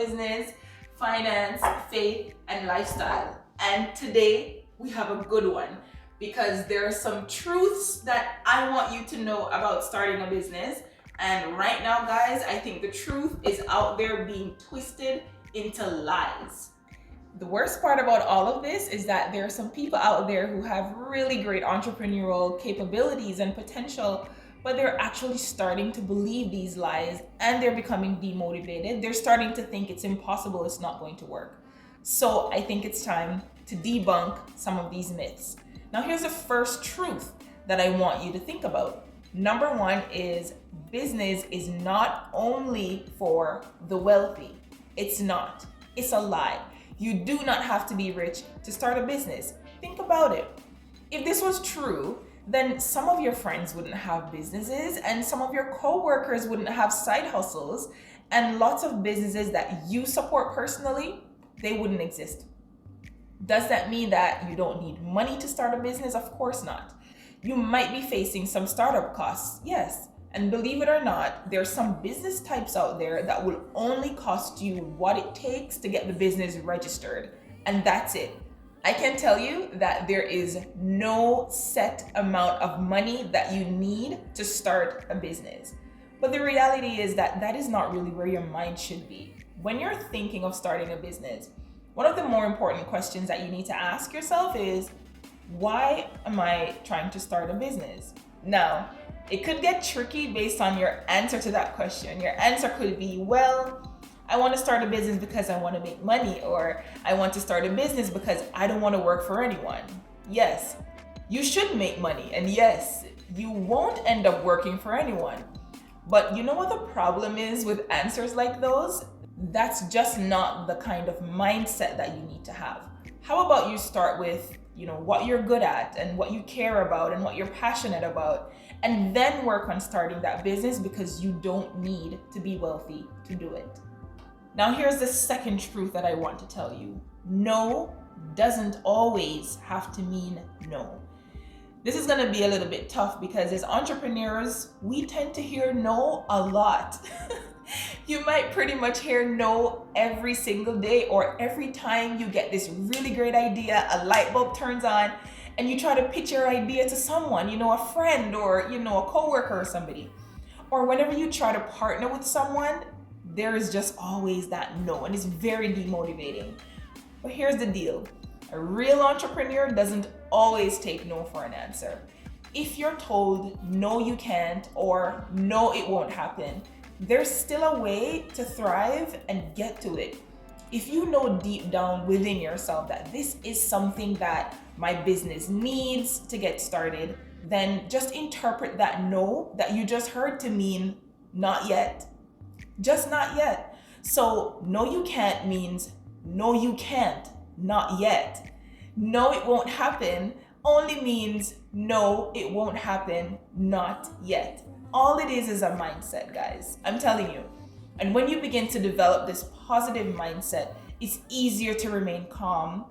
business, finance, faith, and lifestyle. And today we have a good one because there are some truths that I want you to know about starting a business. And right now, guys, I think the truth is out there being twisted into lies. The worst part about all of this is that there are some people out there who have really great entrepreneurial capabilities and potential, but they're actually starting to believe these lies and they're becoming demotivated. They're starting to think it's impossible, it's not going to work. So I think it's time to debunk some of these myths. Now, here's the first truth that I want you to think about. Number one is business is not only for the wealthy. It's not. It's a lie. You do not have to be rich to start a business. Think about it. If this was true, then some of your friends wouldn't have businesses and some of your co-workers wouldn't have side hustles, and lots of businesses that you support personally, they wouldn't exist. Does that mean that you don't need money to start a business? Of course not. You might be facing some startup costs, yes. And believe it or not, there are some business types out there that will only cost you what it takes to get the business registered. And that's it. I can tell you that there is no set amount of money that you need to start a business. But the reality is that that is not really where your mind should be. When you're thinking of starting a business, one of the more important questions that you need to ask yourself is, why am I trying to start a business? Now, it could get tricky based on your answer to that question. Your answer could be, well, I want to start a business because I want to make money, or I want to start a business because I don't want to work for anyone. Yes, you should make money, and yes, you won't end up working for anyone. But you know what the problem is with answers like those? That's just not the kind of mindset that you need to have. How about you start with, what you're good at and what you care about and what you're passionate about, and then work on starting that business, because you don't need to be wealthy to do it. Now, here's the second truth that I want to tell you. No doesn't always have to mean no. This is going to be a little bit tough because as entrepreneurs, we tend to hear no a lot. You might pretty much hear no every single day, or every time you get this really great idea, a light bulb turns on, and you try to pitch your idea to someone, a friend or, a coworker or somebody. Or whenever you try to partner with someone, there is just always that no, and it's very demotivating. But here's the deal. A real entrepreneur doesn't always take no for an answer. If you're told no, you can't, or no, it won't happen, there's still a way to thrive and get to it. If you know deep down within yourself that this is something that my business needs to get started, then just interpret that no that you just heard to mean not yet. Just not yet. So no, you can't means no, you can't, not yet. No, it won't happen only means no, it won't happen, not yet. All it is a mindset, guys. I'm telling you. And when you begin to develop this positive mindset, it's easier to remain calm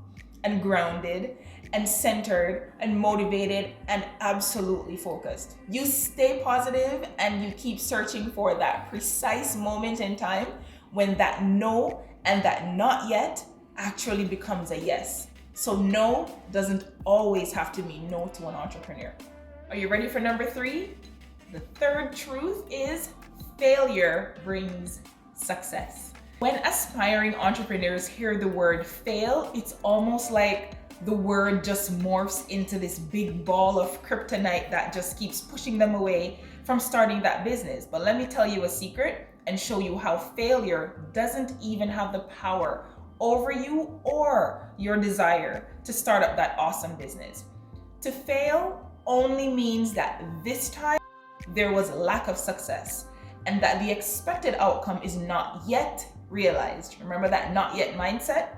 and grounded and centered and motivated and absolutely focused. You stay positive and you keep searching for that precise moment in time when that no and that not yet actually becomes a yes. So no doesn't always have to mean no to an entrepreneur. Are you ready for number 3? The third truth is failure brings success. When aspiring entrepreneurs hear the word fail, it's almost like the word just morphs into this big ball of kryptonite that just keeps pushing them away from starting that business. But let me tell you a secret and show you how failure doesn't even have the power over you or your desire to start up that awesome business. To fail only means that this time there was lack of success and that the expected outcome is not yet realized. Remember that not yet mindset?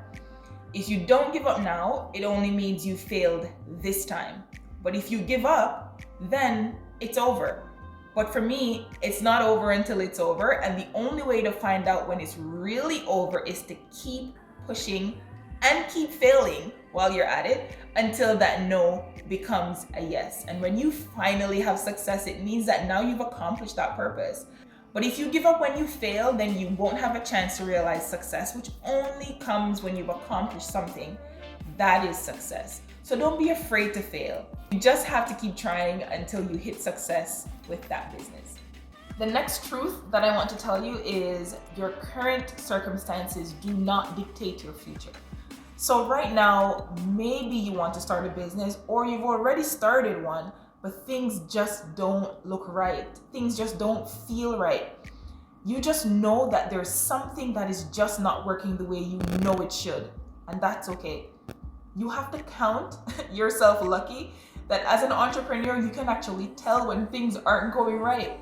If you don't give up now, it only means you failed this time. But if you give up, then it's over. But for me, it's not over until it's over. And the only way to find out when it's really over is to keep pushing and keep failing while you're at it until that no becomes a yes. And when you finally have success, it means that now you've accomplished that purpose. But if you give up when you fail, then you won't have a chance to realize success, which only comes when you've accomplished something. That is success. So don't be afraid to fail. You just have to keep trying until you hit success with that business. The next truth that I want to tell you is your current circumstances do not dictate your future. So right now, maybe you want to start a business or you've already started one, but things just don't look right. Things just don't feel right. You just know that there's something that is just not working the way you know it should, and that's okay. You have to count yourself lucky that as an entrepreneur, you can actually tell when things aren't going right.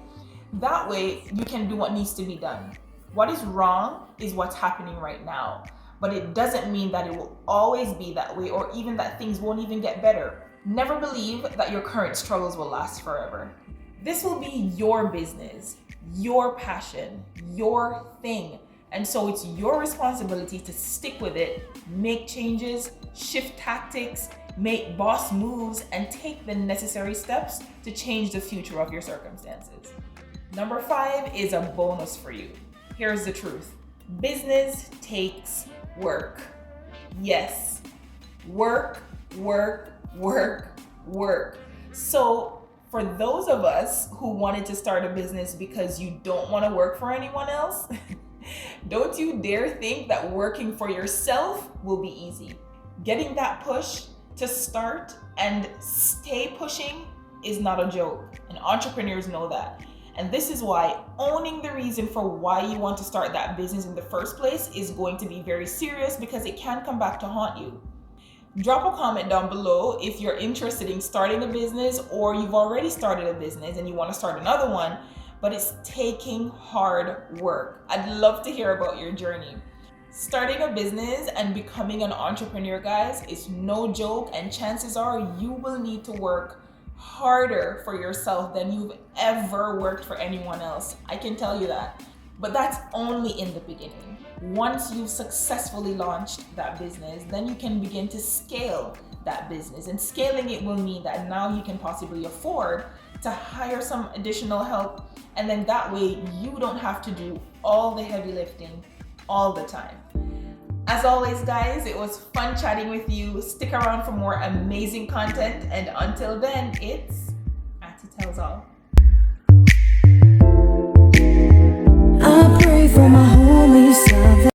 That way, you can do what needs to be done. What is wrong is what's happening right now, but it doesn't mean that it will always be that way or even that things won't even get better. Never believe that your current struggles will last forever. This will be your business, your passion, your thing. And so it's your responsibility to stick with it, make changes, shift tactics, make boss moves, and take the necessary steps to change the future of your circumstances. Number 5 is a bonus for you. Here's the truth. Business takes work. Yes, work. So for those of us who wanted to start a business because you don't want to work for anyone else, don't you dare think that working for yourself will be easy. Getting that push to start and stay pushing is not a joke, and entrepreneurs know that. And this is why owning the reason for why you want to start that business in the first place is going to be very serious, because it can come back to haunt you. Drop a comment down below if you're interested in starting a business or you've already started a business and you want to start another one, but it's taking hard work. I'd love to hear about your journey. Starting a business and becoming an entrepreneur, guys, is no joke, and chances are you will need to work harder for yourself than you've ever worked for anyone else. I can tell you that. But that's only in the beginning. Once you've successfully launched that business, then you can begin to scale that business. And scaling it will mean that now you can possibly afford to hire some additional help. And then that way you don't have to do all the heavy lifting all the time. As always, guys, it was fun chatting with you. Stick around for more amazing content. And until then, it's Auntie Tells All.